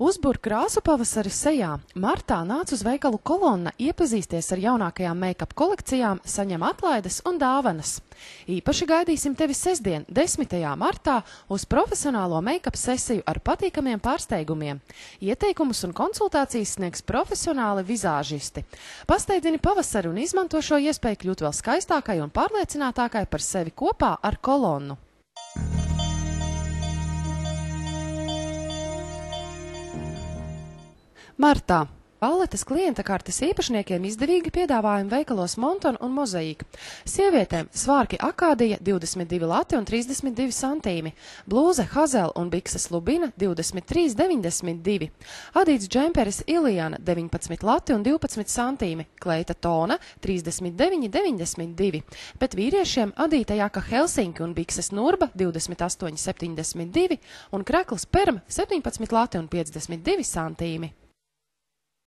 Uzbur krāsu pavasari sejā. Martā nāc uz veikalu Kolonna iepazīsties ar jaunākajām make-up kolekcijām, saņem atlaides un dāvanas. Īpaši gaidīsim tevi sestdien, 10. martā, uz profesionālo make-up sesiju ar patīkamiem pārsteigumiem. Ieteikumus un konsultācijas sniegs profesionāli vizāžisti. Pasteidzini pavasari un izmanto šo iespēju kļūt vēl skaistākai un pārliecinātākai par sevi kopā ar Kolonnu. Martā. Balletes klienta kartes īpašniekiem izdevīgi piedāvājumi veikalos Monton un Mozaīka. Sievietēm svārki Akādija 22 lati un 32 santīmi, blūze Hazel un bikses Lubina 23,92, adīts džemperis Ilijana 19 lati un 12 santīmi, kleita Tona 39,92, bet vīriešiem adīta Jaka Helsinki un bikses Nurba 28,72 un krekls Perm 17 lati un 52 santīmi.